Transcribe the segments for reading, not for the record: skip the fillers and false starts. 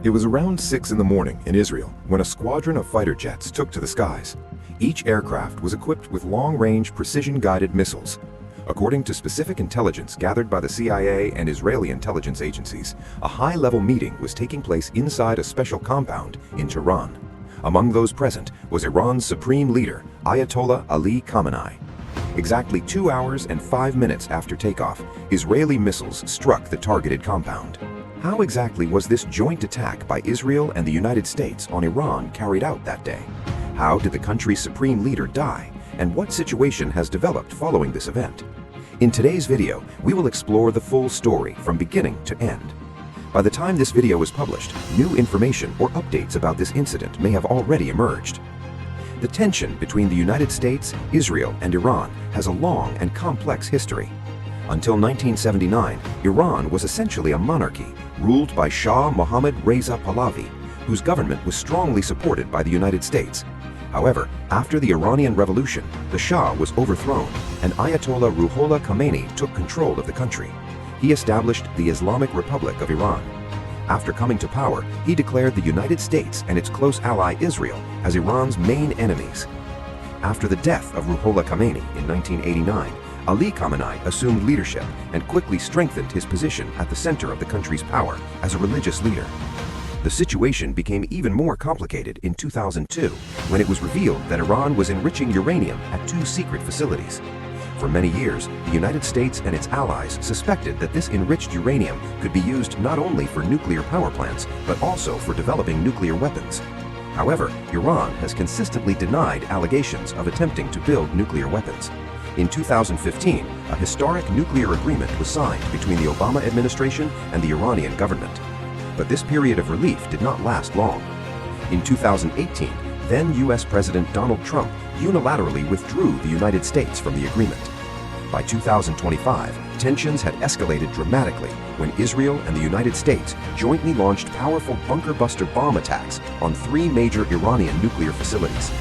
It was around 6 in the morning in Israel when a squadron of fighter jets took to the skies. Each aircraft was equipped with long-range precision-guided missiles. According to specific intelligence gathered by the CIA and Israeli intelligence agencies, a high-level meeting was taking place inside a special compound in Tehran. Among those present was Iran's supreme leader, Ayatollah Ali Khamenei. Exactly 2 hours and 5 minutes after takeoff, Israeli missiles struck the targeted compound. How exactly was this joint attack by Israel and the United States on Iran carried out that day? How did the country's supreme leader die? And what situation has developed following this event? In today's video, we will explore the full story from beginning to end. By the time this video is published, new information or updates about this incident may have already emerged. The tension between the United States, Israel, and Iran has a long and complex history. Until 1979, Iran was essentially a monarchy, ruled by Shah Mohammad Reza Pahlavi, whose government was strongly supported by the United States. However, after the Iranian Revolution, the Shah was overthrown, and Ayatollah Ruhollah Khomeini took control of the country. He established the Islamic Republic of Iran. After coming to power, he declared the United States and its close ally Israel as Iran's main enemies. After the death of Ruhollah Khomeini in 1989, Ali Khamenei assumed leadership and quickly strengthened his position at the center of the country's power as a religious leader. The situation became even more complicated in 2002 when it was revealed that Iran was enriching uranium at 2 secret facilities. For many years, the United States and its allies suspected that this enriched uranium could be used not only for nuclear power plants, but also for developing nuclear weapons. However, Iran has consistently denied allegations of attempting to build nuclear weapons. In 2015, a historic nuclear agreement was signed between the Obama administration and the Iranian government. But this period of relief did not last long. In 2018, then U.S. President Donald Trump unilaterally withdrew the United States from the agreement. By 2025, tensions had escalated dramatically when Israel and the United States jointly launched powerful bunker-buster bomb attacks on 3 major Iranian nuclear facilities.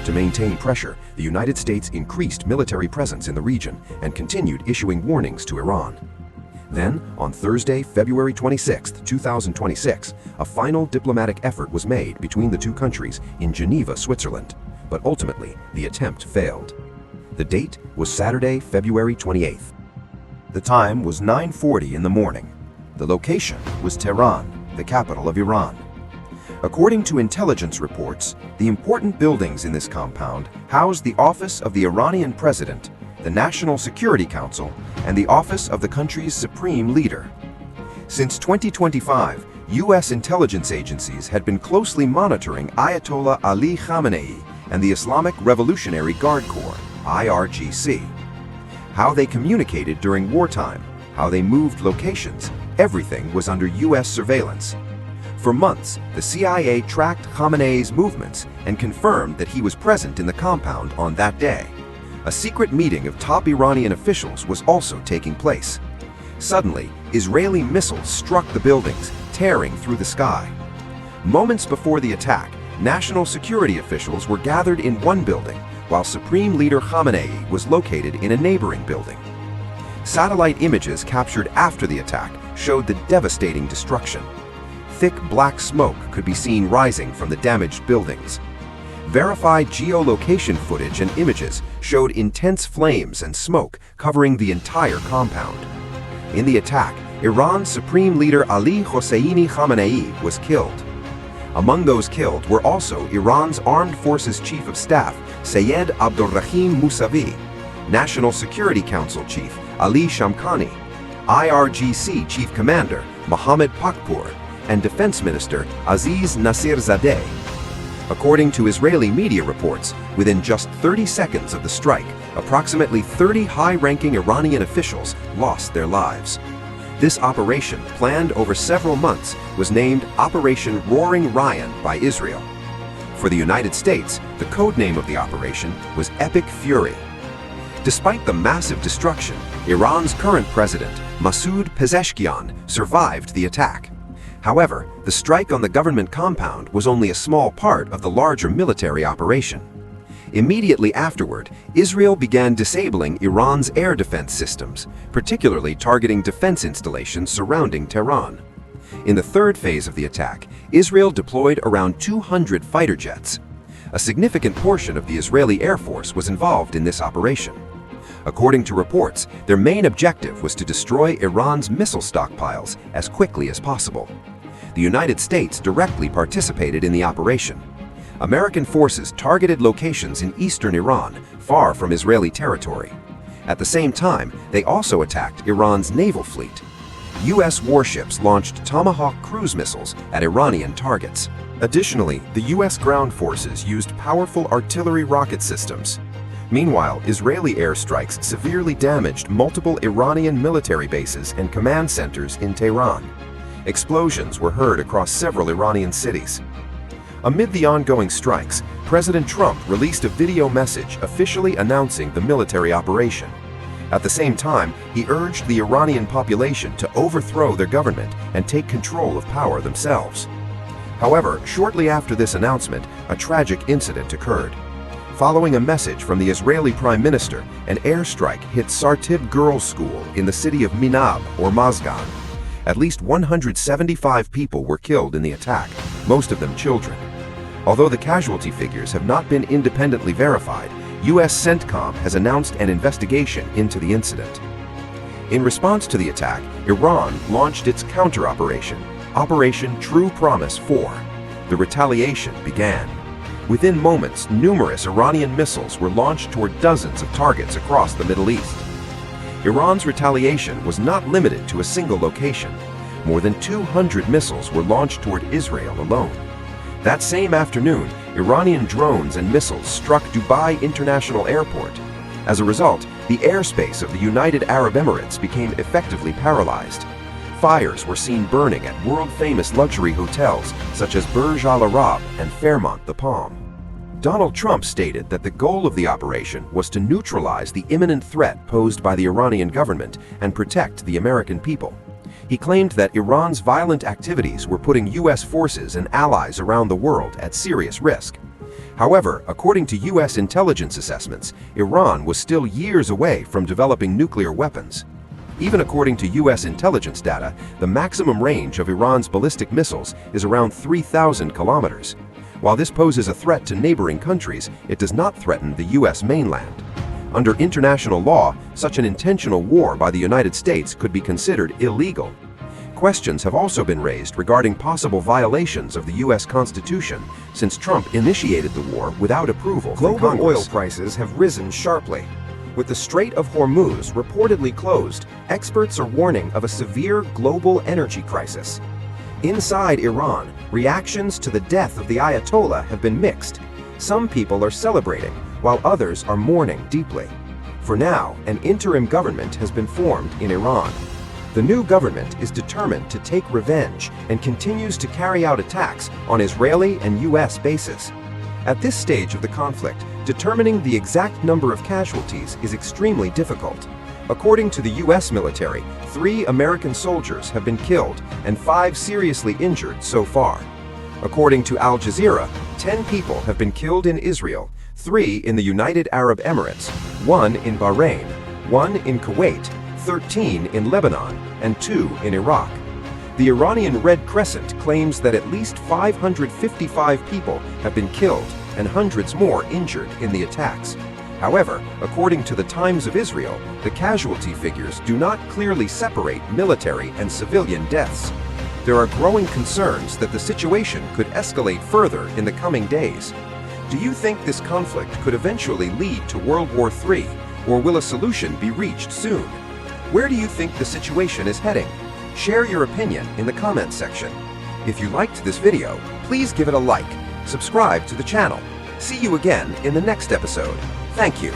To maintain pressure, the United States increased military presence in the region and continued issuing warnings to Iran. Then, on Thursday, February 26, 2026, a final diplomatic effort was made between the 2 countries in Geneva, Switzerland, but ultimately the attempt failed. The date was Saturday, February 28th. The time was 9:40 in the morning. The location was Tehran, the capital of Iran. According to intelligence reports, the important buildings in this compound housed the office of the Iranian president, the National Security Council, and the office of the country's supreme leader. Since 2025, U.S. intelligence agencies had been closely monitoring Ayatollah Ali Khamenei and the Islamic Revolutionary Guard Corps, IRGC. How they communicated during wartime, how they moved locations, everything was under U.S. surveillance. For months, the CIA tracked Khamenei's movements and confirmed that he was present in the compound on that day. A secret meeting of top Iranian officials was also taking place. Suddenly, Israeli missiles struck the buildings, tearing through the sky. Moments before the attack, national security officials were gathered in one building, while Supreme Leader Khamenei was located in a neighboring building. Satellite images captured after the attack showed the devastating destruction. Thick black smoke could be seen rising from the damaged buildings. Verified geolocation footage and images showed intense flames and smoke covering the entire compound. In the attack, Iran's supreme leader Ali Hosseini Khamenei was killed. Among those killed were also Iran's Armed Forces Chief of Staff, Sayed Abdolrahim Mousavi, National Security Council Chief Ali Shamkhani, IRGC Chief Commander Mohammad Pakpour, and Defense Minister Aziz Nasirzadeh. According to Israeli media reports, within just 30 seconds of the strike, approximately 30 high-ranking Iranian officials lost their lives. This operation, planned over several months, was named Operation Roaring Lion by Israel. For the United States, the codename of the operation was Epic Fury. Despite the massive destruction, Iran's current president, Masoud Pezeshkian, survived the attack. However, the strike on the government compound was only a small part of the larger military operation. Immediately afterward, Israel began disabling Iran's air defense systems, particularly targeting defense installations surrounding Tehran. In the third phase of the attack, Israel deployed around 200 fighter jets. A significant portion of the Israeli Air Force was involved in this operation. According to reports, their main objective was to destroy Iran's missile stockpiles as quickly as possible. The United States directly participated in the operation. American forces targeted locations in eastern Iran, far from Israeli territory. At the same time, they also attacked Iran's naval fleet. U.S. warships launched Tomahawk cruise missiles at Iranian targets. Additionally, the U.S. ground forces used powerful artillery rocket systems. Meanwhile, Israeli airstrikes severely damaged multiple Iranian military bases and command centers in Tehran. Explosions were heard across several Iranian cities. Amid the ongoing strikes, President Trump released a video message officially announcing the military operation. At the same time, he urged the Iranian population to overthrow their government and take control of power themselves. However, shortly after this announcement, a tragic incident occurred. Following a message from the Israeli Prime Minister, an airstrike hit Sartib Girls' School in the city of Minab or Mazgan. At least 175 people were killed in the attack, most of them children. Although the casualty figures have not been independently verified, U.S. CENTCOM has announced an investigation into the incident. In response to the attack, Iran launched its counter-operation, Operation True Promise 4. The retaliation began. Within moments, numerous Iranian missiles were launched toward dozens of targets across the Middle East. Iran's retaliation was not limited to a single location. More than 200 missiles were launched toward Israel alone. That same afternoon, Iranian drones and missiles struck Dubai International Airport. As a result, the airspace of the United Arab Emirates became effectively paralyzed. Fires were seen burning at world-famous luxury hotels such as Burj Al Arab and Fairmont the Palm. Donald Trump stated that the goal of the operation was to neutralize the imminent threat posed by the Iranian government and protect the American people. He claimed that Iran's violent activities were putting U.S. forces and allies around the world at serious risk. However, according to U.S. intelligence assessments, Iran was still years away from developing nuclear weapons. Even according to U.S. intelligence data, the maximum range of Iran's ballistic missiles is around 3,000 kilometers. While this poses a threat to neighboring countries, it does not threaten the U.S. mainland. Under international law, such an intentional war by the United States could be considered illegal. Questions have also been raised regarding possible violations of the U.S. Constitution since Trump initiated the war without approval from Congress. Global oil prices have risen sharply. With the Strait of Hormuz reportedly closed, experts are warning of a severe global energy crisis. Inside Iran, reactions to the death of the Ayatollah have been mixed. Some people are celebrating, while others are mourning deeply. For now, an interim government has been formed in Iran. The new government is determined to take revenge and continues to carry out attacks on Israeli and U.S. bases. At this stage of the conflict, determining the exact number of casualties is extremely difficult. According to the U.S. military, 3 American soldiers have been killed and 5 seriously injured so far. According to Al Jazeera, 10 people have been killed in Israel, 3 in the United Arab Emirates, 1 in Bahrain, 1 in Kuwait, 13 in Lebanon, and 2 in Iraq. The Iranian Red Crescent claims that at least 555 people have been killed and hundreds more injured in the attacks. However, according to the Times of Israel, the casualty figures do not clearly separate military and civilian deaths. There are growing concerns that the situation could escalate further in the coming days. Do you think this conflict could eventually lead to World War III, or will a solution be reached soon? Where do you think the situation is heading? Share your opinion in the comments section. If you liked this video, please give it a like, subscribe to the channel. See you again in the next episode. Thank you.